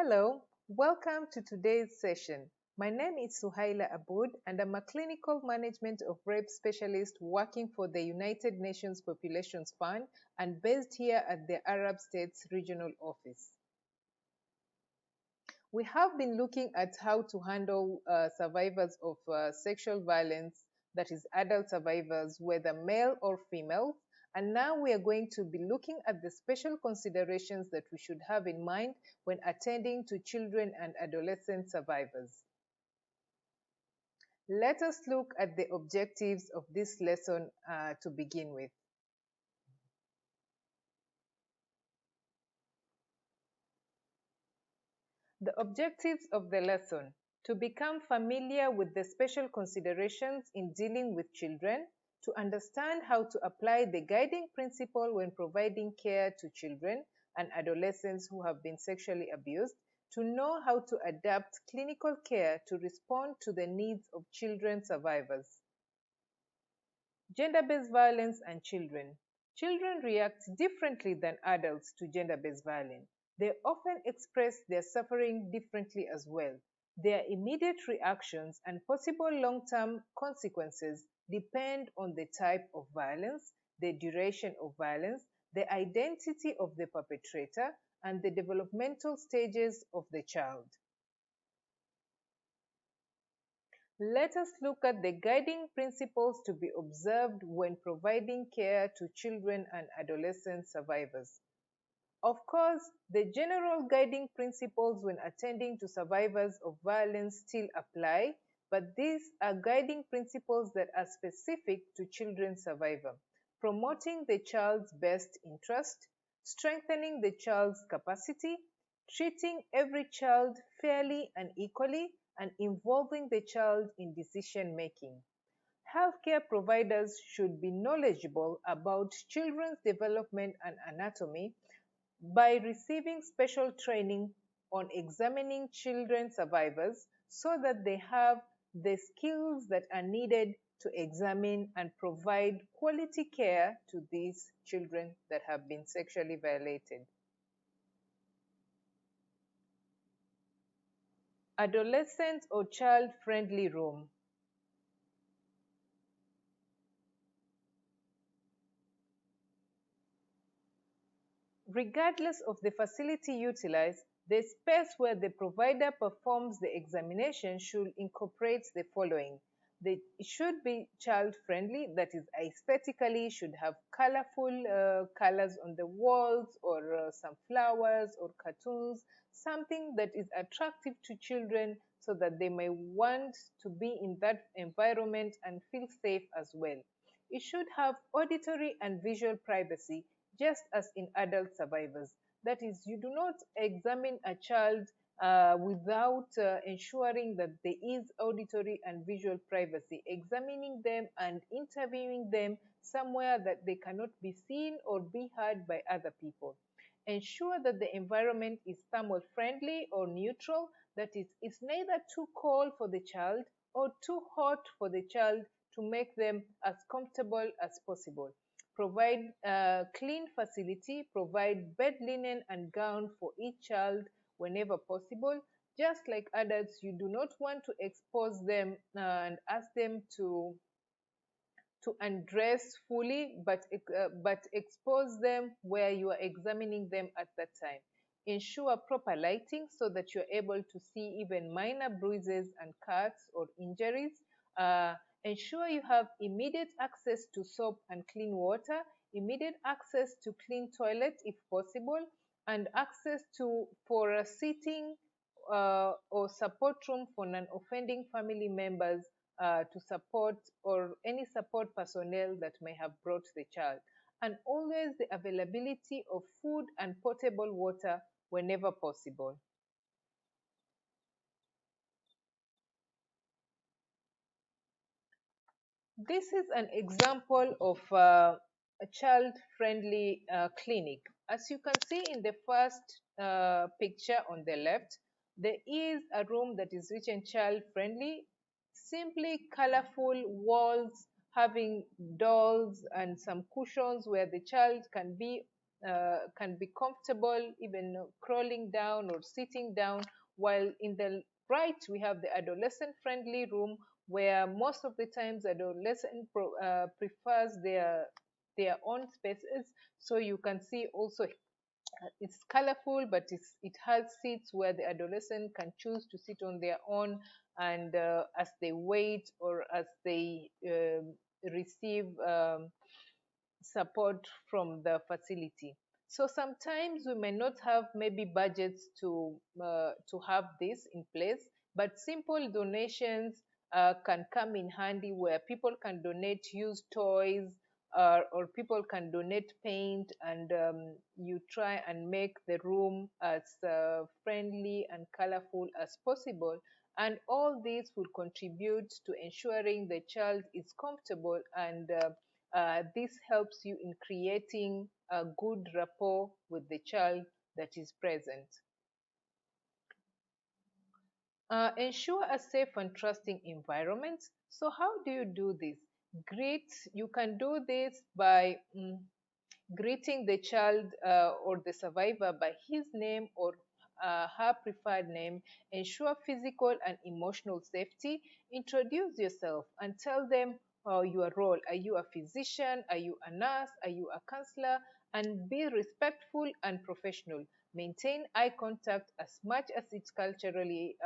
Hello, welcome to today's session. My name is Suhaila Aboud and I'm a clinical management of rape specialist working for the United Nations Populations Fund and based here at the Arab States Regional Office. We have been looking at how to handle survivors of sexual violence, that is adult survivors, whether male or female. And now we are going to be looking at the special considerations that we should have in mind when attending to children and adolescent survivors. Let us look at the objectives of this lesson to begin with. The objectives of the lesson: to become familiar with the special considerations in dealing with children, to understand how to apply the guiding principle when providing care to children and adolescents who have been sexually abused, to know how to adapt clinical care to respond to the needs of children survivors. Gender-based violence and children. Children react differently than adults to gender-based violence. They often express their suffering differently as well. Their immediate reactions and possible long-term consequences depend on the type of violence, the duration of violence, the identity of the perpetrator, and the developmental stages of the child. Let us look at the guiding principles to be observed when providing care to children and adolescent survivors. Of course, the general guiding principles when attending to survivors of violence still apply, but these are guiding principles that are specific to children survivor. Promoting the child's best interest, strengthening the child's capacity, treating every child fairly and equally, and involving the child in decision making. Healthcare providers should be knowledgeable about children's development and anatomy by receiving special training on examining children survivors so that they have the skills that are needed to examine and provide quality care to these children that have been sexually violated. Adolescent or child-friendly room. Regardless of the facility utilized, the space where the provider performs the examination should incorporate the following. It should be child-friendly, that is aesthetically should have colorful colors on the walls or some flowers or cartoons, something that is attractive to children so that they may want to be in that environment and feel safe as well. It should have auditory and visual privacy just as in adult survivors. That is, you do not examine a child without ensuring that there is auditory and visual privacy, examining them and interviewing them somewhere that they cannot be seen or be heard by other people. Ensure that the environment is thermal friendly or neutral, that is, it's neither too cold for the child or too hot for the child to make them as comfortable as possible. Provide a clean facility, provide bed linen and gown for each child whenever possible. Just like adults, you do not want to expose them and ask them to undress fully, but expose them where you are examining them at that time. Ensure proper lighting so that you're able to see even minor bruises and cuts or injuries. Ensure you have immediate access to soap and clean water, immediate access to clean toilet if possible, and access to for a sitting or support room for non-offending family members to support or any support personnel that may have brought the child. And always the availability of food and potable water whenever possible. This is an example of a child-friendly clinic. As you can see in the first picture on the left, there is a room that is rich and child-friendly, simply colorful walls having dolls and some cushions where the child can be can be comfortable even crawling down or sitting down, while in the right we have the adolescent friendly room, where most of the times adolescent prefers their own spaces. So you can see also it's colorful, but it has seats where the adolescent can choose to sit on their own, and as they wait or as they receive support from the facility. So sometimes we may not have maybe budgets to have this in place, but simple donations can come in handy, where people can donate used toys, or people can donate paint, and you try and make the room as friendly and colorful as possible. And all this will contribute to ensuring the child is comfortable, and this helps you in creating a good rapport with the child that is present. Ensure a safe and trusting environment. So how do you do this? You can do this by greeting the child or the survivor by his name or her preferred name. Ensure physical and emotional safety. Introduce yourself and tell them your role. Are you a physician? Are you a nurse? Are you a counselor? And be respectful and professional. Maintain eye contact as much as it's culturally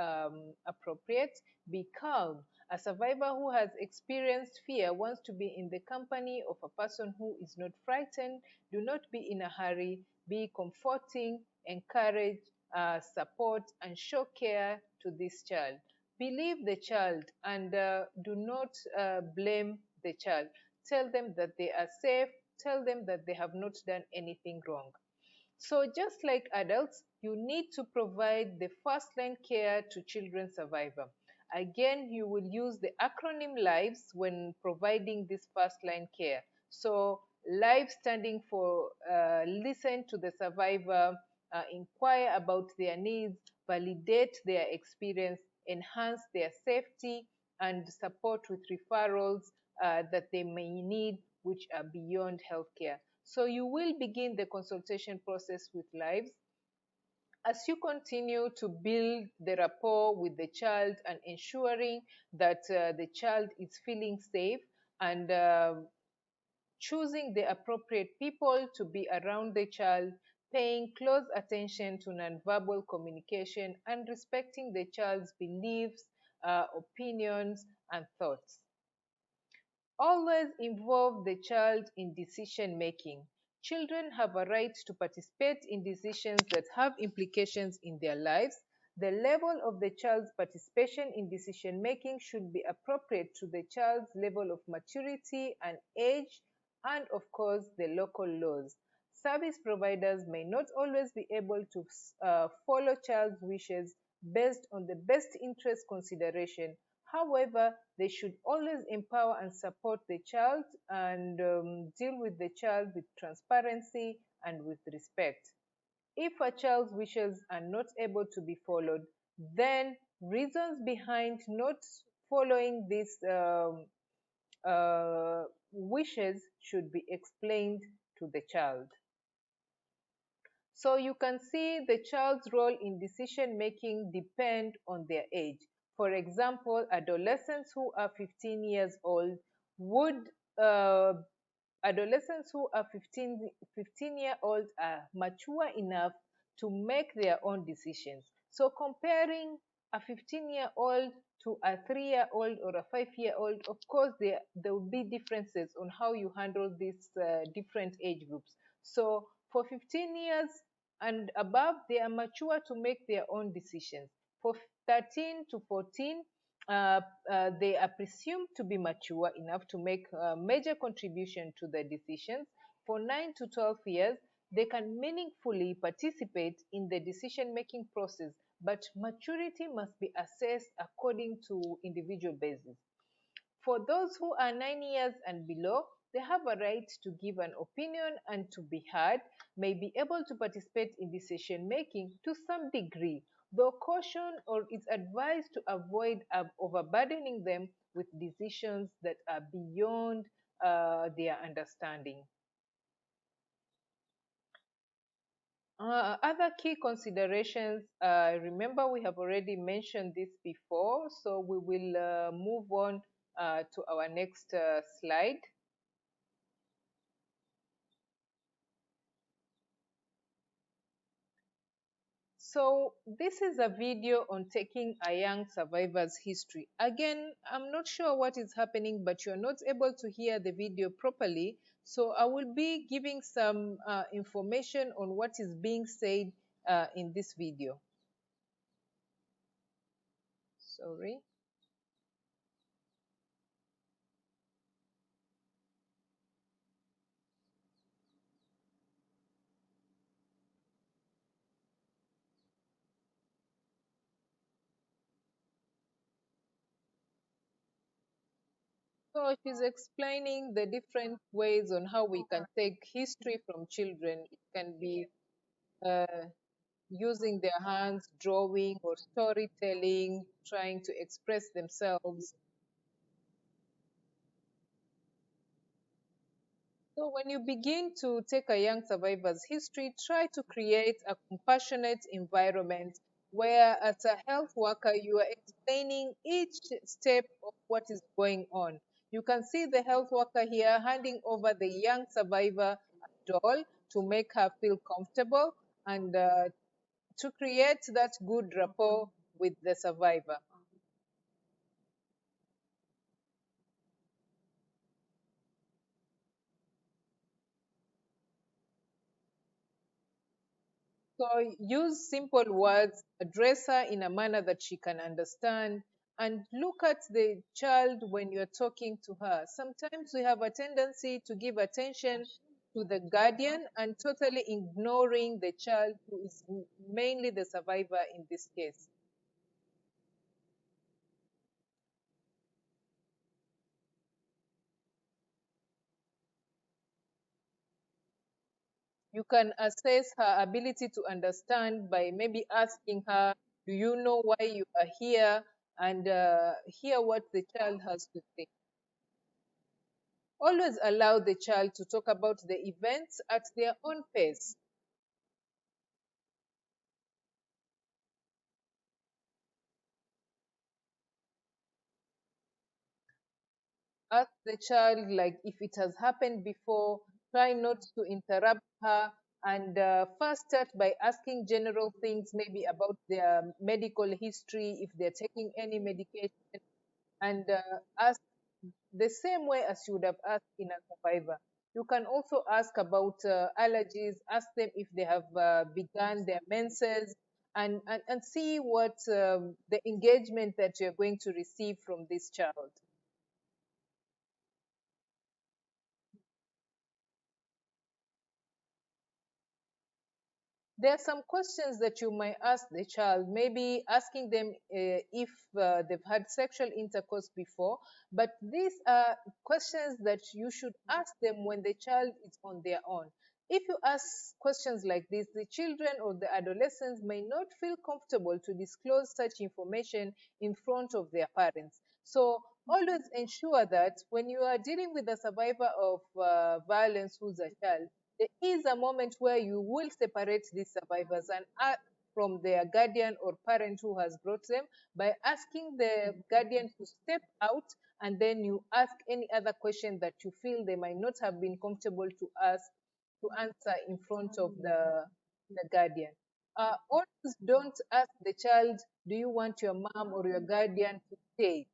appropriate. Be calm. A survivor who has experienced fear wants to be in the company of a person who is not frightened. Do not be in a hurry. Be comforting, encourage, support, and show care to this child. Believe the child, and do not blame the child. Tell them that they are safe. Tell them that they have not done anything wrong. So just like adults, you need to provide the first line care to children survivor. Again, you will use the acronym LIVES when providing this first line care. So LIVE standing for listen to the survivor, inquire about their needs, validate their experience, enhance their safety, and support with referrals that they may need, which are beyond healthcare. So you will begin the consultation process with lives. As you continue to build the rapport with the child and ensuring that the child is feeling safe, and choosing the appropriate people to be around the child, paying close attention to nonverbal communication, and respecting the child's beliefs, opinions, and thoughts. Always involve the child in decision making. Children have a right to participate in decisions that have implications in their lives. The level of the child's participation in decision making should be appropriate to the child's level of maturity and age, and of course, the local laws. Service providers may not always be able to follow child's wishes based on the best interest consideration. However, they should always empower and support the child, and deal with the child with transparency and with respect. If a child's wishes are not able to be followed, then reasons behind not following these wishes should be explained to the child. So you can see the child's role in decision making depend on their age. For example, adolescents who are 15 years old would uh, adolescents who are 15-year-old are mature enough to make their own decisions. So comparing a 15-year-old to a 3-year-old or a 5-year-old, of course, there will be differences on how you handle these different age groups. So for 15 years and above, they are mature to make their own decisions. For 13 to 14, they are presumed to be mature enough to make a major contribution to the decisions. For 9 to 12 years, they can meaningfully participate in the decision-making process, but maturity must be assessed according to individual basis. For those who are 9 years and below, they have a right to give an opinion and to be heard, may be able to participate in decision making to some degree, though caution or is advised to avoid overburdening them with decisions that are beyond their understanding. Other key considerations, remember we have already mentioned this before, so we will move on to our next slide. So this is a video on taking a young survivor's history. Again, I'm not sure what is happening, but you're not able to hear the video properly. So I will be giving some information on what is being said in this video. Sorry. So she's explaining the different ways on how we can take history from children. It can be uh, using their hands, drawing or storytelling, trying to express themselves. So when you begin to take a young survivor's history, try to create a compassionate environment where, as a health worker, you are explaining each step of what is going on. You can see the health worker here handing over the young survivor a doll to make her feel comfortable and to create that good rapport with the survivor. So use simple words, address her in a manner that she can understand, and look at the child when you're talking to her. Sometimes we have a tendency to give attention to the guardian and totally ignoring the child who is mainly the survivor in this case. You can assess her ability to understand by maybe asking her, do you know why you are here? And hear what the child has to say. Always allow the child to talk about the events at their own pace. Ask the child, like, if it has happened before, try not to interrupt her. And first start by asking general things, maybe about their medical history, if they're taking any medication, and ask the same way as you would have asked in a survivor. You can also ask about allergies, ask them if they have begun their menses, and see what the engagement that you're going to receive from this child. There are some questions that you might ask the child, maybe asking them if they've had sexual intercourse before, but these are questions that you should ask them when the child is on their own. If you ask questions like this, the children or the adolescents may not feel comfortable to disclose such information in front of their parents. So always ensure that when you are dealing with a survivor of violence who's a child, there is a moment where you will separate these survivors and from their guardian or parent who has brought them by asking the guardian to step out, and then you ask any other question that you feel they might not have been comfortable to ask to answer in front of the guardian. Always don't ask the child, do you want your mom or your guardian to stay?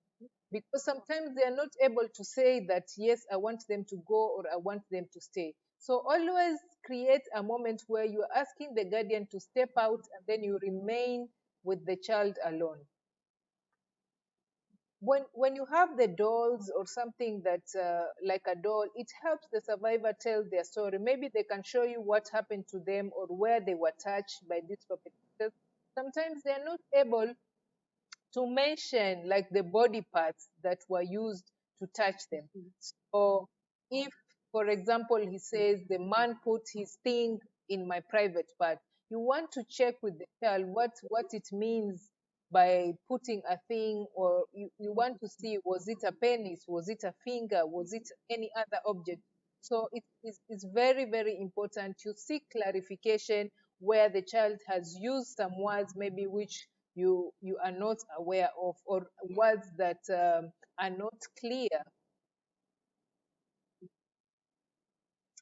Because sometimes they are not able to say that, yes, I want them to go or I want them to stay. So always create a moment where you're asking the guardian to step out and then you remain with the child alone. When you have the dolls or something that's like a doll, it helps the survivor tell their story. Maybe they can show you what happened to them or where they were touched by these perpetrators. Sometimes they're not able to mention like the body parts that were used to touch them. So if, for example, he says the man put his thing in my private part, you want to check with the child what it means by putting a thing, or you want to see, was it a penis, was it a finger, was it any other object. So it's very, very important to seek clarification where the child has used some words maybe which you are not aware of, or words that are not clear.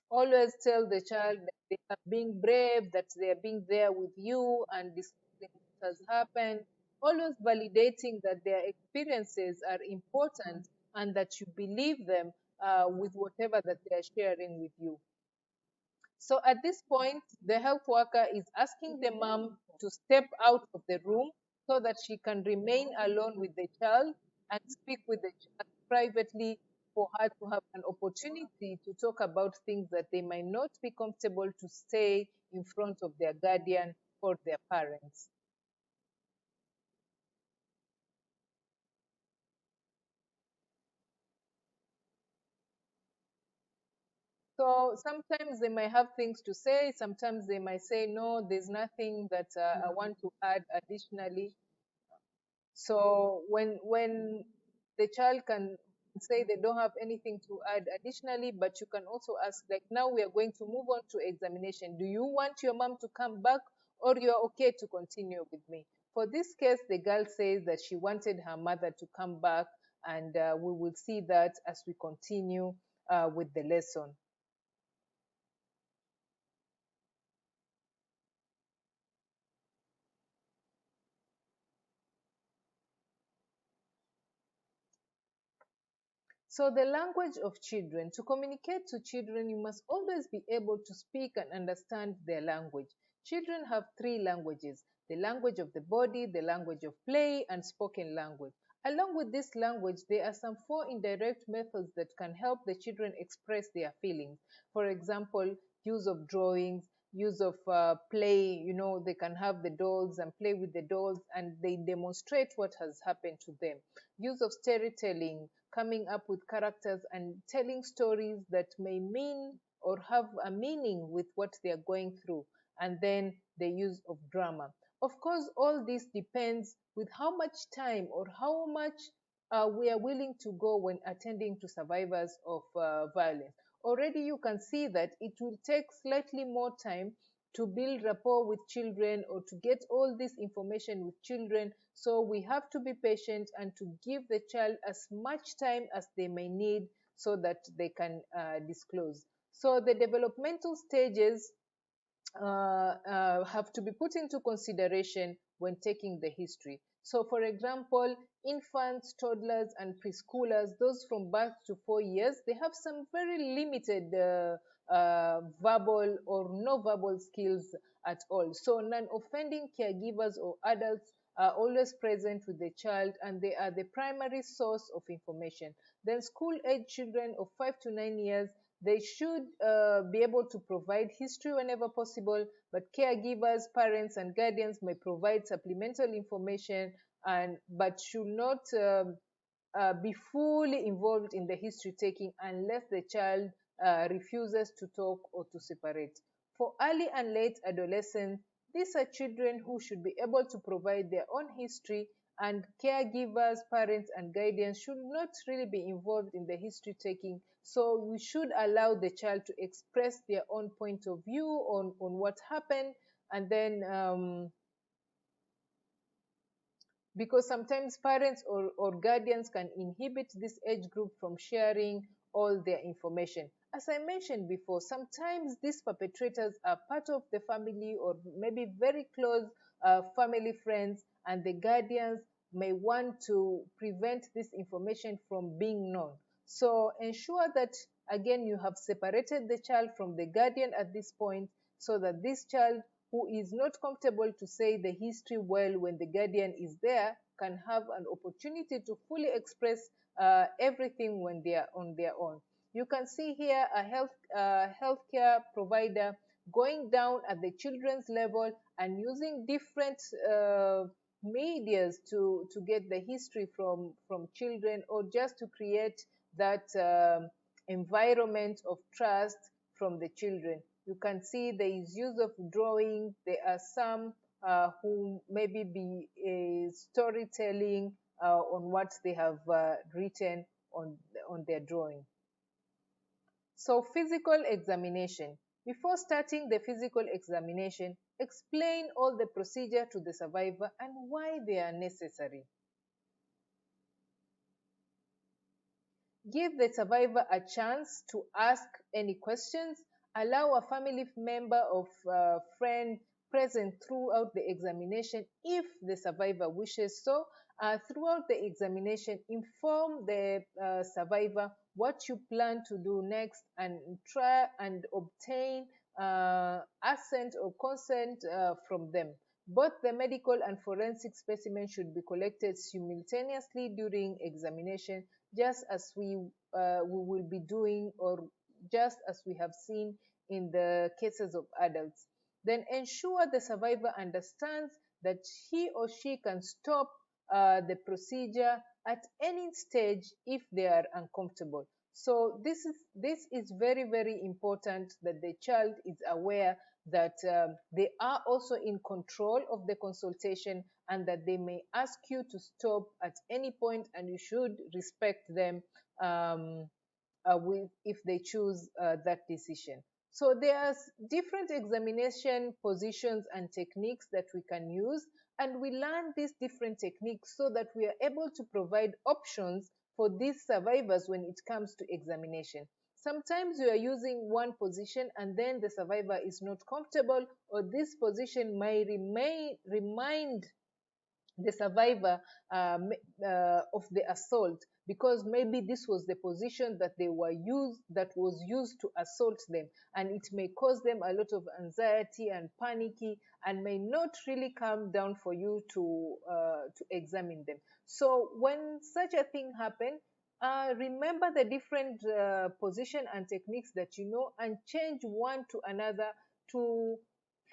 Always tell the child that they are being brave, that they are being there with you and discussing what has happened. Always validating that their experiences are important and that you believe them with whatever that they are sharing with you. So at this point, the health worker is asking the mom to step out of the room so that she can remain alone with the child and speak with the child privately, for her to have an opportunity to talk about things that they might not be comfortable to say in front of their guardian or their parents. So sometimes they might have things to say, sometimes they might say, no, there's nothing that I want to add additionally. So when the child can say they don't have anything to add additionally, but you can also ask, like, now we are going to move on to examination. Do you want your mom to come back, or you're okay to continue with me? For this case, the girl says that she wanted her mother to come back, and we will see that as we continue with the lesson. So the language of children, to communicate to children, you must always be able to speak and understand their language. Children have three languages: the language of the body, the language of play, and spoken language. Along with this language, there are some four indirect methods that can help the children express their feelings. For example, use of drawings, use of play. They can have the dolls and play with the dolls, and they demonstrate what has happened to them. Use of storytelling, coming up with characters and telling stories that may mean or have a meaning with what they are going through. And then the use of drama. Of course, all this depends with how much time or how much we are willing to go when attending to survivors of violence. Already you can see that it will take slightly more time to build rapport with children or to get all this information with children. So we have to be patient and to give the child as much time as they may need so that they can disclose. So the developmental stages have to be put into consideration when taking the history. So, for example, infants, toddlers, and preschoolers, those from birth to 4 years, they have some very limited verbal or no verbal skills at all. So, non offending caregivers or adults are always present with the child, and they are the primary source of information. Then, school age children of 5 to 9 years, they should be able to provide history whenever possible, but caregivers, parents, and guardians may provide supplemental information, but should not be fully involved in the history taking unless the child refuses to talk or to separate. For early and late adolescents, these are children who should be able to provide their own history, and caregivers, parents, and guardians should not really be involved in the history taking. So we should allow the child to express their own point of view on what happened, and then because sometimes parents or guardians can inhibit this age group from sharing all their information. As I mentioned before, sometimes these perpetrators are part of the family or maybe very close family friends, and the guardians may want to prevent this information from being known. So ensure that, again, you have separated the child from the guardian at this point, so that this child who is not comfortable to say the history well when the guardian is there can have an opportunity to fully express everything when they are on their own. You can see here a healthcare provider going down at the children's level and using different medias to get the history from children, or just to create that environment of trust from the children. You can see there is use of drawing. There are some who maybe be storytelling on what they have written on their drawing. So physical examination. Before starting the physical examination, Explain all the procedure to the survivor and why they are necessary. Give the survivor a chance to ask any questions. Allow a family member or friend present throughout the examination if the survivor wishes so. Throughout the examination, inform the survivor what you plan to do next and try and obtain assent or consent from them. Both the medical and forensic specimens should be collected simultaneously during examination, just as we will be doing, or just as we have seen in the cases of adults. Then ensure the survivor understands that he or she can stop the procedure at any stage if they are uncomfortable. So this is very important, that the child is aware that they are also in control of the consultation, and that they may ask you to stop at any point, and you should respect them if they choose that decision. So there's different examination positions and techniques that we can use, and we learn these different techniques so that we are able to provide options for these survivors when it comes to examination. Sometimes you are using one position and then the survivor is not comfortable, or this position may remind the survivor of the assault, because maybe this was the position that was used to assault them, and it may cause them a lot of anxiety and panicky, and may not really calm down for you to examine them. So when such a thing happens, remember the different position and techniques that you know, and change one to another to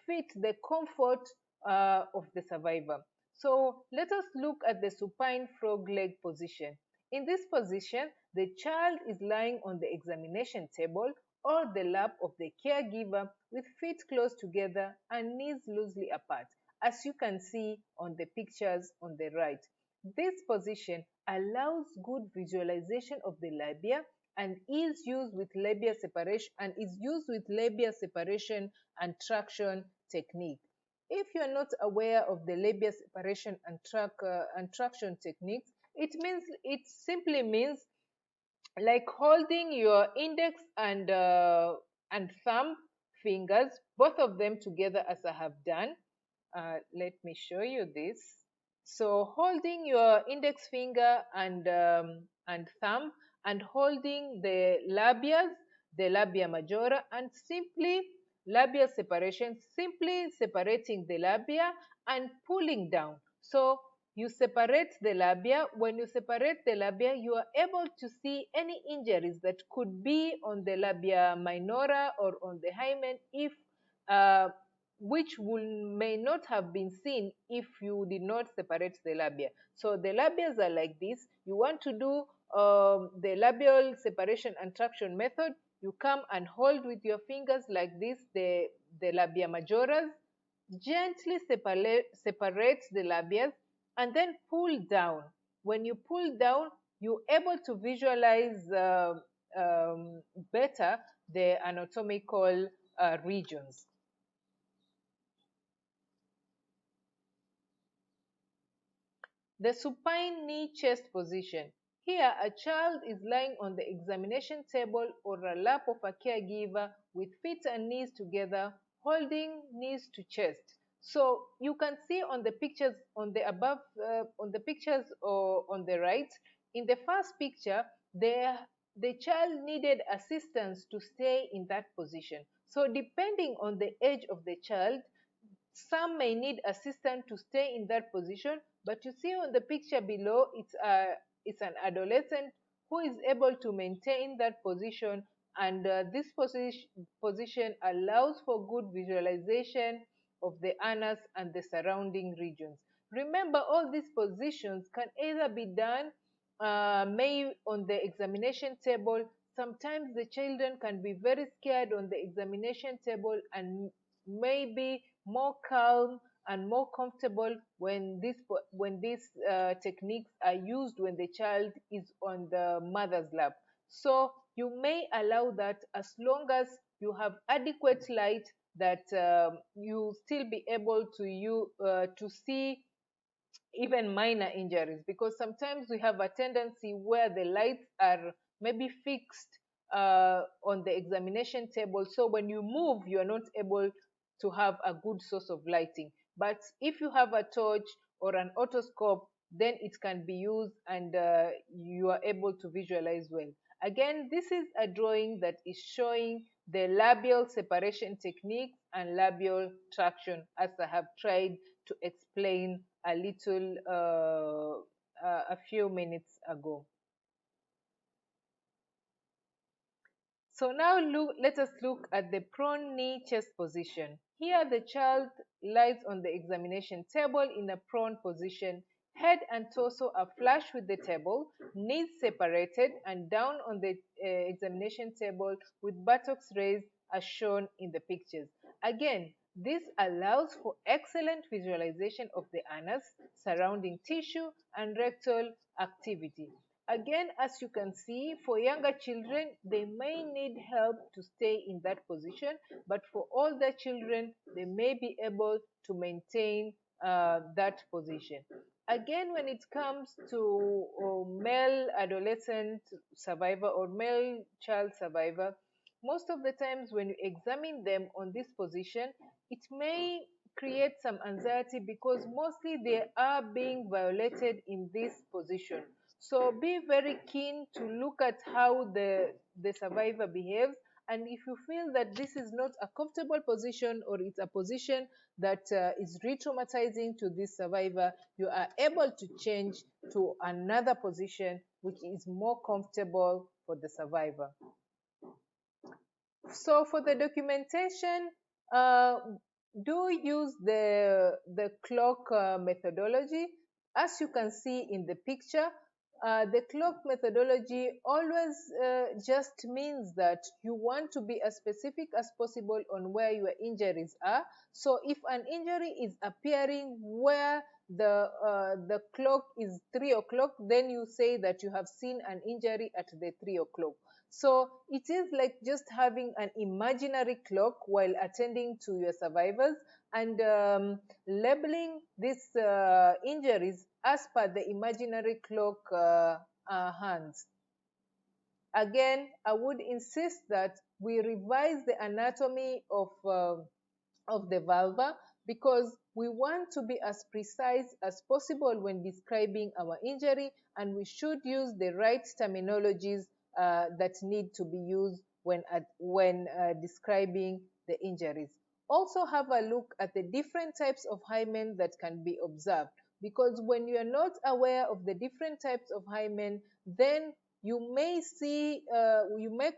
fit the comfort of the survivor. So let us look at the supine frog leg position. In this position, the child is lying on the examination table or the lap of the caregiver with feet close together and knees loosely apart, as you can see on the pictures on the right. This position allows good visualization of the labia and is used with labia separation and traction technique. If you're not aware of the labia separation and traction techniques, it simply means like holding your index and thumb fingers, both of them together as I have done. Let me show you this. So holding your index finger and thumb, and holding the labias, the labia majora, and simply labia separation, simply separating the labia and pulling down. So you separate the labia. When you separate the labia, you are able to see any injuries that could be on the labia minora or on the hymen, if which may not have been seen if you did not separate the labia. So the labias are like this. You want to do the labial separation and traction method. You come and hold with your fingers like this the labia majoras, gently separate the labias, and then pull down. When you pull down, you're able to visualize better the anatomical regions. The supine knee chest position. Here, a child is lying on the examination table or a lap of a caregiver with feet and knees together, holding knees to chest. So you can see on the pictures on the above, on the pictures or on the right. In the first picture, the child needed assistance to stay in that position. So depending on the age of the child, some may need assistance to stay in that position, but you see on the picture below, it's an adolescent who is able to maintain that position, and this position allows for good visualization of the anus and the surrounding regions. Remember, all these positions can either be done may on the examination table. Sometimes the children can be very scared on the examination table and maybe more calm and more comfortable when these techniques are used when the child is on the mother's lap. So you may allow that as long as you have adequate light that you still be able to see even minor injuries, because sometimes we have a tendency where the lights are maybe fixed on the examination table, so when you move you are not able to have a good source of lighting. But if you have a torch or an otoscope, then it can be used, and you are able to visualize well. Again, this is a drawing that is showing the labial separation technique and labial traction, as I have tried to explain a little a few minutes ago. So now let us look at the prone knee chest position. Here the child lies on the examination table in a prone position. Head and torso are flush with the table, knees separated and down on the examination table with buttocks raised as shown in the pictures. Again, this allows for excellent visualization of the anus, surrounding tissue, and rectal activity. Again, as you can see, for younger children, they may need help to stay in that position, but for older children, they may be able to maintain that position. Again, when it comes to male adolescent survivor or male child survivor, most of the times when you examine them on this position, it may create some anxiety because mostly they are being violated in this position. So be very keen to look at how the survivor behaves. And if you feel that this is not a comfortable position or it's a position that is re-traumatizing to this survivor, you are able to change to another position which is more comfortable for the survivor. So for the documentation, uh, do use the clock methodology. As you can see in the picture, the clock methodology always just means that you want to be as specific as possible on where your injuries are. So if an injury is appearing where the clock is 3 o'clock, then you say that you have seen an injury at the 3 o'clock. So it is like just having an imaginary clock while attending to your survivors, and labeling these injuries as per the imaginary clock hands. Again, I would insist that we revise the anatomy of the vulva, because we want to be as precise as possible when describing our injury, and we should use the right terminologies that need to be used when describing the injuries. Also have a look at the different types of hymen that can be observed, because when you are not aware of the different types of hymen, then you may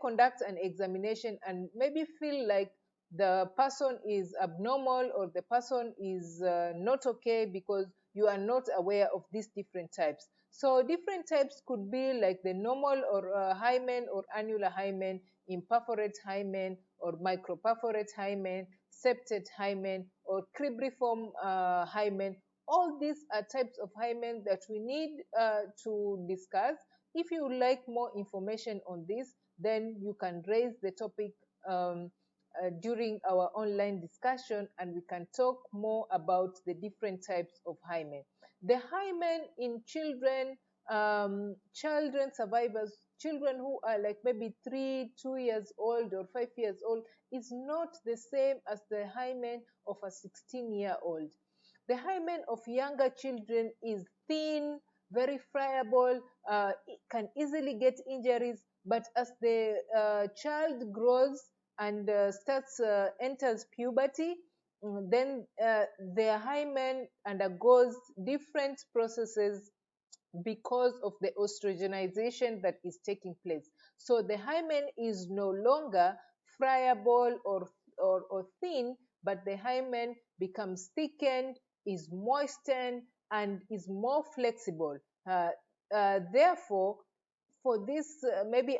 conduct an examination and maybe feel like the person is abnormal or the person is not okay, because you are not aware of these different types. So different types could be like the normal or hymen or annular hymen, imperforate hymen or microperforate hymen, septate hymen or cribriform hymen. All these are types of hymen that we need to discuss. If you would like more information on this, then you can raise the topic during our online discussion, and we can talk more about the different types of hymen. The hymen in children survivors, children who are like maybe 2 years old or 5 years old, is not the same as the hymen of a 16-year-old. The hymen of younger children is thin, very friable, can easily get injuries, but as the child grows and enters puberty, then their hymen undergoes different processes because of the estrogenization that is taking place. So the hymen is no longer friable or thin, but the hymen becomes thickened, is moistened, and is more flexible. Therefore, for these maybe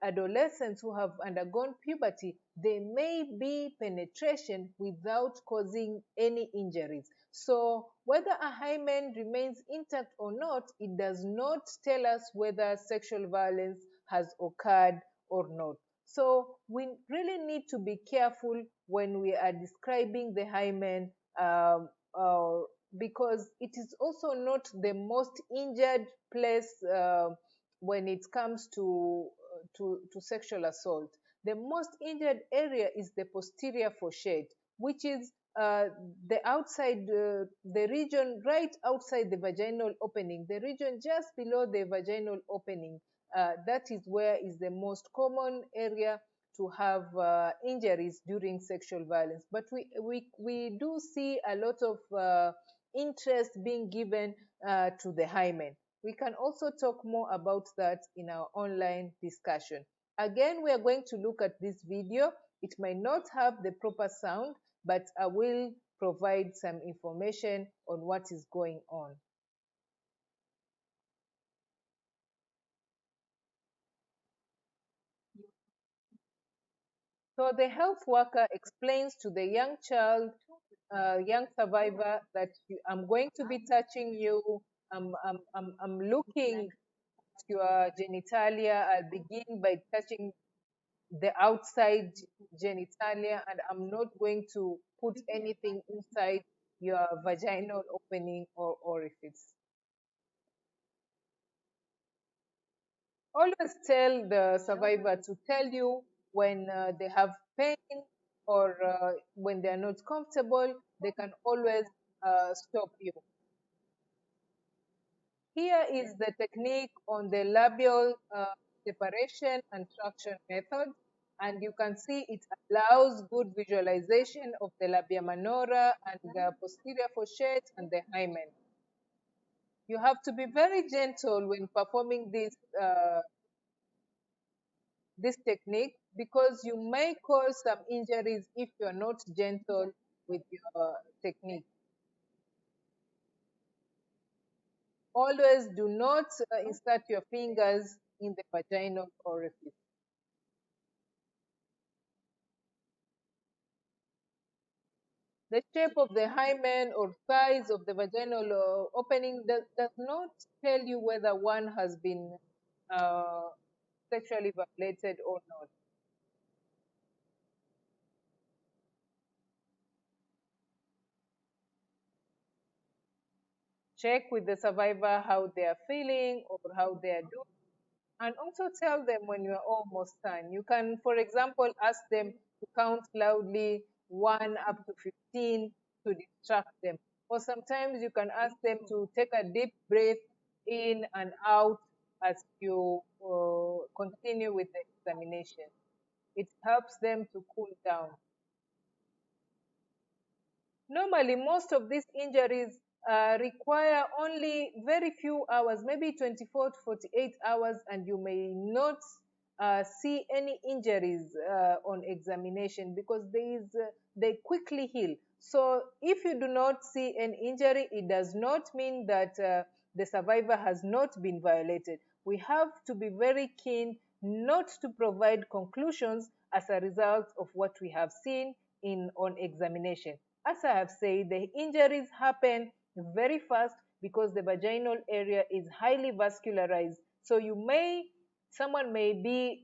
adolescents who have undergone puberty, there may be penetration without causing any injuries. So whether a hymen remains intact or not, it does not tell us whether sexual violence has occurred or not. So we really need to be careful when we are describing the hymen, uh, because it is also not the most injured place when it comes to sexual assault. The most injured area is the posterior fourchette, which is the outside, the region right outside the vaginal opening, the region just below the vaginal opening. That is where is the most common area to have injuries during sexual violence. But we do see a lot of interest being given to the hymen. We can also talk more about that in our online discussion. Again, we are going to look at this video. It may not have the proper sound, but I will provide some information on what is going on. So the health worker explains to the young child, young survivor, that I'm going to be touching you. I'm looking at your genitalia. I'll begin by touching the outside genitalia, and I'm not going to put anything inside your vaginal opening or orifice. Always tell the survivor to tell you when they have pain or when they are not comfortable. They can always stop you. Here is the technique on the labial separation and traction method. And you can see it allows good visualization of the labia minora and the posterior fourchette and the hymen. You have to be very gentle when performing this technique, because you may cause some injuries if you're not gentle with your technique. Always do not insert your fingers in the vaginal orifice. The shape of the hymen or size of the vaginal opening does not tell you whether one has been uh, sexually violated or not. Check with the survivor how they are feeling or how they are doing, and also tell them when you are almost done. You can, for example, ask them to count loudly 1 up to 15 to distract them. Or sometimes you can ask them to take a deep breath in and out as you continue with the examination. It helps them to cool down. Normally, most of these injuries require only very few hours, maybe 24 to 48 hours, and you may not see any injuries on examination, because they quickly heal. So if you do not see an injury, it does not mean that the survivor has not been violated. We have to be very keen not to provide conclusions as a result of what we have seen on examination. As I have said, the injuries happen very fast because the vaginal area is highly vascularized. So someone may be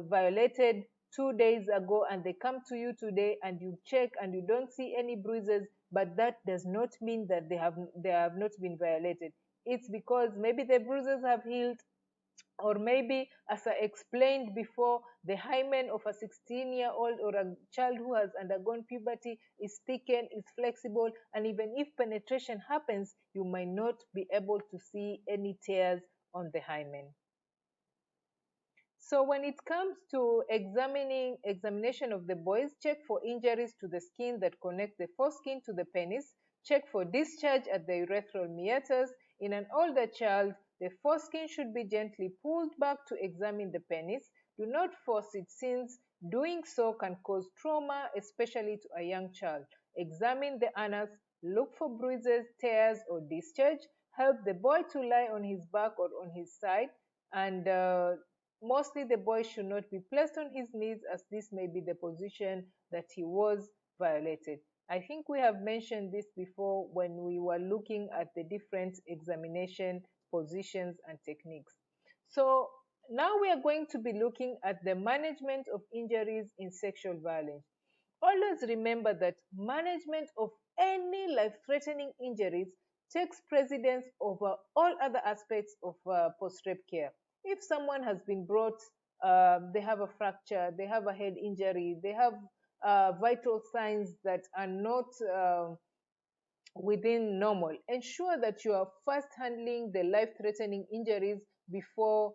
violated 2 days ago, and they come to you today and you check and you don't see any bruises, but that does not mean that they have not been violated. It's because maybe the bruises have healed, or maybe, as I explained before, the hymen of a 16-year-old or a child who has undergone puberty is thickened, is flexible, and even if penetration happens, you might not be able to see any tears on the hymen. So when it comes to examination of the boys, check for injuries to the skin that connect the foreskin to the penis. Check for discharge at the urethral meatus. In an older child, the foreskin should be gently pulled back to examine the penis. Do not force it, since doing so can cause trauma, especially to a young child. Examine the anus. Look for bruises, tears, or discharge. Help the boy to lie on his back or on his side, and mostly the boy should not be placed on his knees, as this may be the position that he was violated. I think we have mentioned this before when we were looking at the different examination positions and techniques. So now we are going to be looking at the management of injuries in sexual violence. Always remember that management of any life-threatening injuries takes precedence over all other aspects of post-rape care. If someone has been brought, they have a fracture, they have a head injury, they have vital signs that are not within normal. Ensure that you are first handling the life-threatening injuries before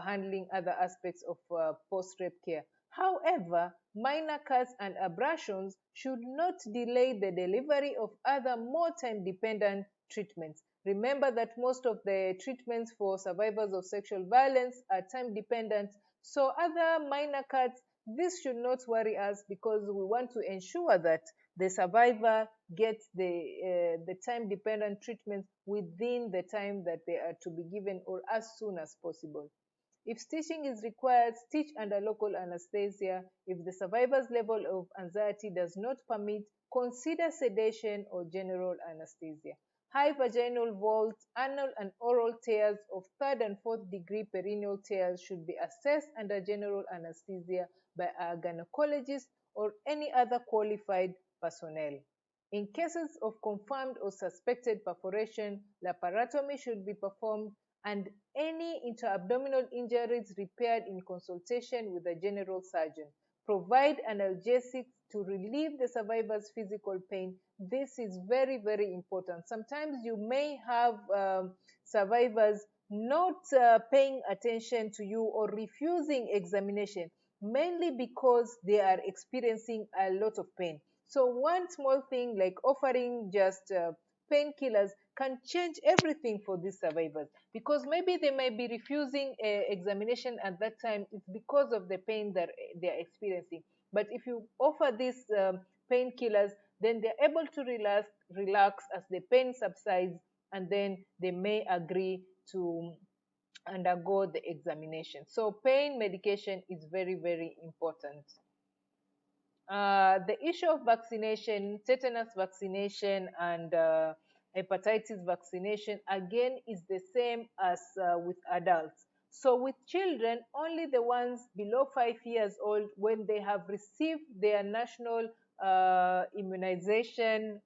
handling other aspects of post-rape care. However, minor cuts and abrasions should not delay the delivery of other more time-dependent treatments. Remember that most of the treatments for survivors of sexual violence are time-dependent, so other minor cuts, this should not worry us because we want to ensure that the survivor gets the time-dependent treatment within the time that they are to be given or as soon as possible. If stitching is required, stitch under local anesthesia. If the survivor's level of anxiety does not permit, consider sedation or general anesthesia. High vaginal vaults, anal and oral tears of third and fourth degree perineal tears should be assessed under general anesthesia by a gynecologist or any other qualified personnel. In cases of confirmed or suspected perforation, laparotomy should be performed and any intra-abdominal injuries repaired in consultation with a general surgeon. Provide analgesics to relieve the survivor's physical pain. This is very, very important. Sometimes you may have survivors not paying attention to you or refusing examination, mainly because they are experiencing a lot of pain. So one small thing like offering just painkillers can change everything for these survivors, because maybe they may be refusing examination at that time. It's because of the pain that they are experiencing. But if you offer these painkillers, then they're able to relax as the pain subsides, and then they may agree to undergo the examination. So pain medication is very, very important. The issue of vaccination, tetanus vaccination, and hepatitis vaccination, again, is the same as with adults. So with children, only the ones below 5 years old, when they have received their national immunization,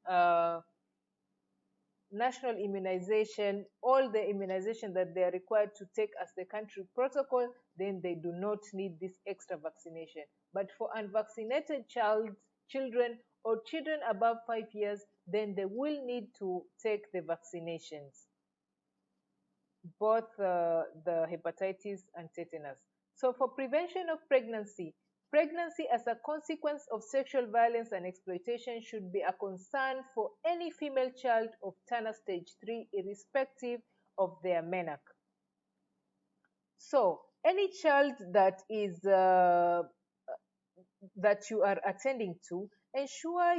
all the immunization that they are required to take as the country protocol, then they do not need this extra vaccination. But for unvaccinated children or children above 5 years, then they will need to take the vaccinations, both the hepatitis and tetanus. So for prevention of pregnancy, pregnancy as a consequence of sexual violence and exploitation should be a concern for any female child of Turner stage 3, irrespective of their menarche. So any child that is that you are attending to, ensure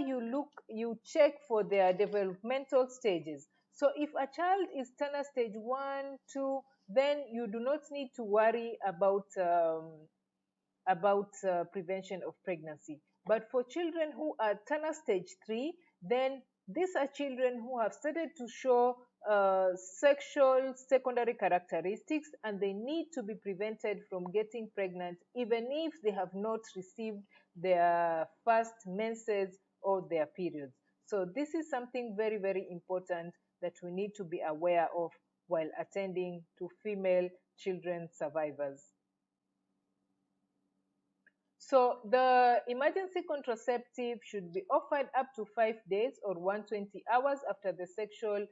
you check for their developmental stages. So if a child is Turner stage 1, 2, then you do not need to worry about prevention of pregnancy. But for children who are Turner stage 3, then these are children who have started to show sexual secondary characteristics, and they need to be prevented from getting pregnant even if they have not received their first menses or their periods. So this is something very, very important that we need to be aware of while attending to female children survivors. So the emergency contraceptive should be offered up to 5 days or 120 hours after the sexual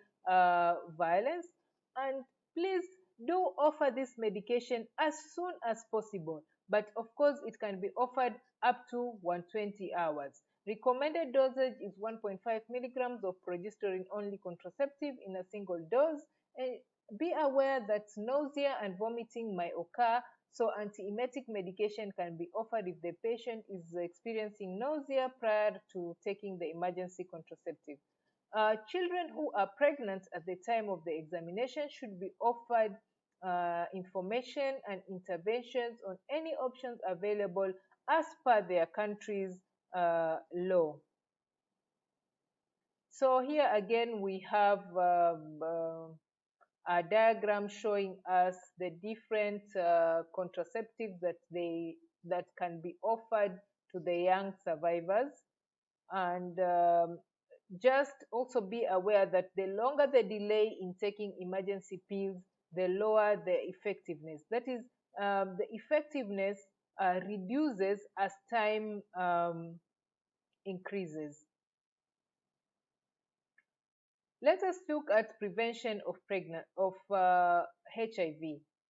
violence. And please do offer this medication as soon as possible. But of course, it can be offered up to 120 hours. Recommended dosage is 1.5 milligrams of progesterone-only contraceptive in a single dose. And be aware that nausea and vomiting may occur, so antiemetic medication can be offered if the patient is experiencing nausea prior to taking the emergency contraceptive. Children who are pregnant at the time of the examination should be offered information and interventions on any options available as per their country's law. So here again we have a diagram showing us the different contraceptives that can be offered to the young survivors. And just also be aware that the longer the delay in taking emergency pills, the lower the effectiveness. That is, the effectiveness reduces as time increases. Let us look at prevention of HIV.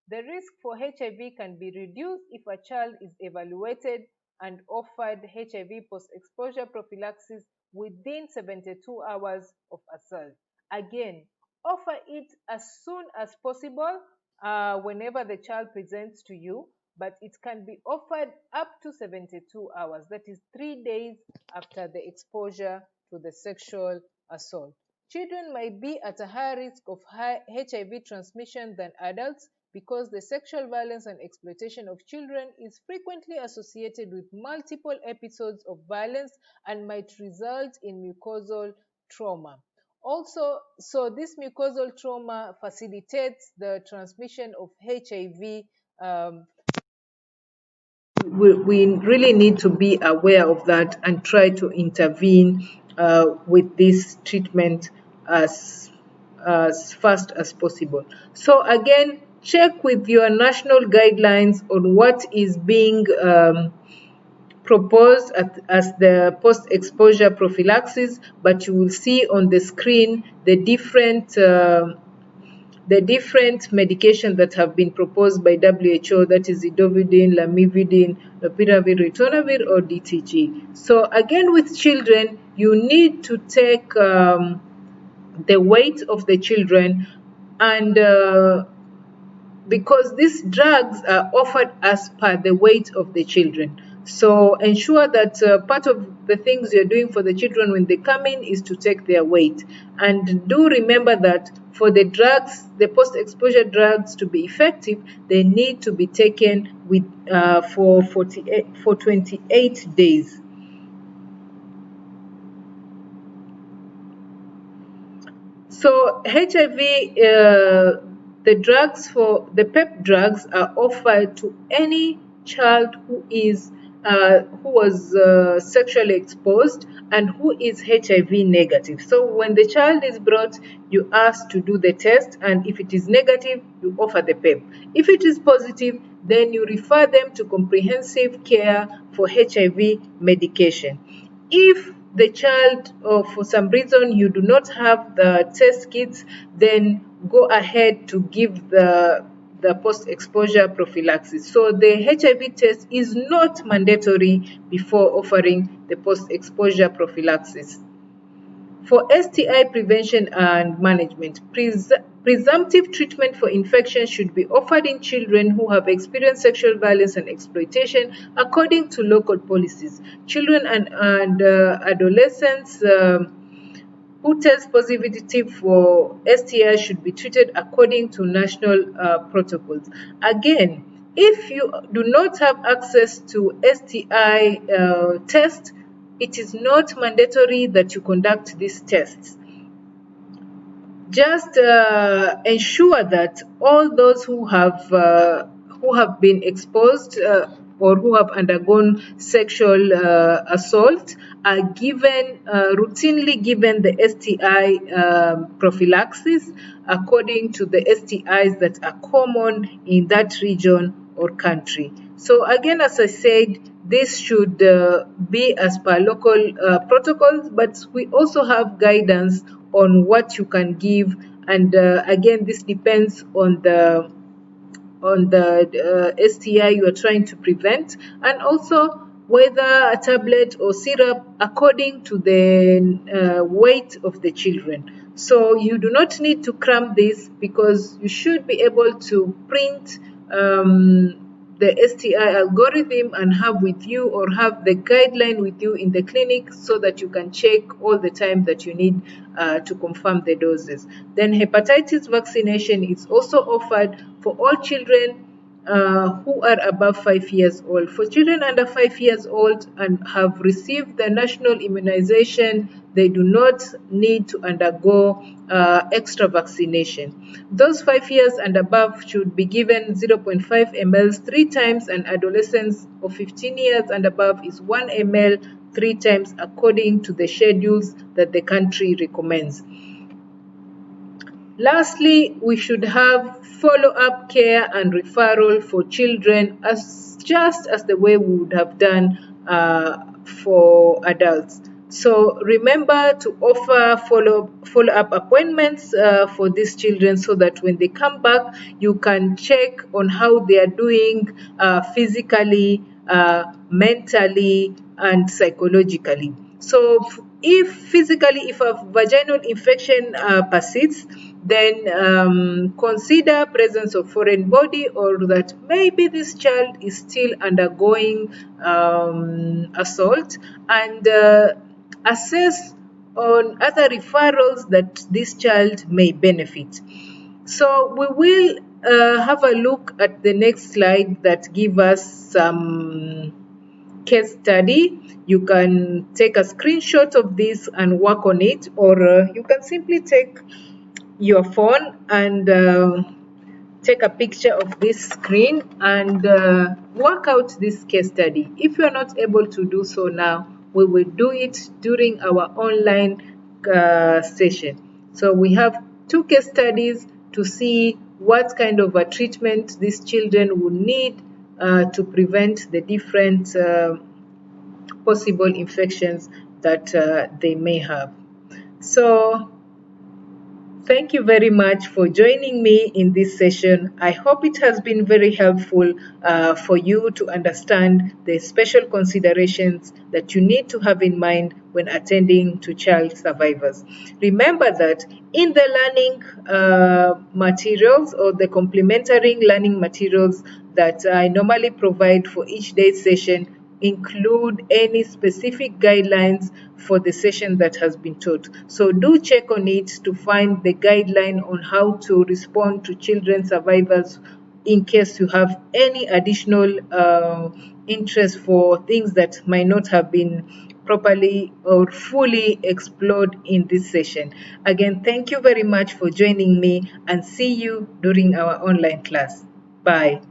The risk for HIV can be reduced if a child is evaluated and offered HIV post-exposure prophylaxis within 72 hours of assault. Again, offer it as soon as possible whenever the child presents to you, but it can be offered up to 72 hours. That is 3 days after the exposure to the sexual assault. Children might be at a higher risk of HIV transmission than adults because the sexual violence and exploitation of children is frequently associated with multiple episodes of violence and might result in mucosal trauma. Also, so this mucosal trauma facilitates the transmission of HIV. We really need to be aware of that and try to intervene with this treatment as fast as possible. So again, check with your national guidelines on what is being proposed as the post-exposure prophylaxis, but you will see on the screen the different medications that have been proposed by WHO, that is idovudine, lamivudine, lopinavir, ritonavir, or DTG. So again, with children, you need to take the weight of the children, and because these drugs are offered as per the weight of the children. So ensure that part of the things you're doing for the children when they come in is to take their weight. And do remember that for the drugs, the post-exposure drugs to be effective, they need to be taken with for 28 days. So HIV, the drugs for the PEP drugs are offered to any child who was sexually exposed and who is HIV negative. So when the child is brought, you ask to do the test, and if it is negative, you offer the PEP. If it is positive, then you refer them to comprehensive care for HIV medication. If the child, or for some reason you do not have the test kits, then go ahead to give the post-exposure prophylaxis. So the HIV test is not mandatory before offering the post-exposure prophylaxis. For STI prevention and management, presumptive treatment for infection should be offered in children who have experienced sexual violence and exploitation according to local policies. Children and adolescents who test positive for STI should be treated according to national protocols. Again, if you do not have access to STI test, it is not mandatory that you conduct these tests. Just ensure that all those who have been exposed or who have undergone sexual assault are routinely given the STI prophylaxis according to the STIs that are common in that region or country. So again, as I said, this should be as per local protocols, but we also have guidance on what you can give, and again, this depends on the STI you are trying to prevent, and also whether a tablet or syrup according to the weight of the children. So you do not need to cram this, because you should be able to print the STI algorithm and have with you, or have the guideline with you in the clinic, so that you can check all the time that you need to confirm the doses. Then hepatitis vaccination is also offered for all children who are above 5 years old. For children under 5 years old and have received the national immunization, they do not need to undergo extra vaccination. Those 5 years and above should be given 0.5 ml 3 times, and adolescents of 15 years and above is 1 ml 3 times according to the schedules that the country recommends. Lastly, we should have follow-up care and referral for children just as the way we would have done for adults. So remember to offer follow-up appointments for these children so that when they come back, you can check on how they are doing physically, mentally, and psychologically. So if a vaginal infection persists, then consider presence of foreign body, or that maybe this child is still undergoing assault, and assess on other referrals that this child may benefit. So we will have a look at the next slide that give us some case study. You can take a screenshot of this and work on it, or you can simply take your phone and take a picture of this screen and work out this case study. If you are not able to do so now, we will do it during our online session. So we have 2 case studies to see what kind of a treatment these children will need to prevent the different possible infections that they may have. So thank you very much for joining me in this session. I hope it has been very helpful for you to understand the special considerations that you need to have in mind when attending to child survivors. Remember that in the learning materials or the complementary learning materials that I normally provide for each day's session, include any specific guidelines for the session that has been taught. So do check on it to find the guideline on how to respond to children survivors in case you have any additional interest for things that might not have been properly or fully explored in this session. Again, thank you very much for joining me, and see you during our online class. Bye.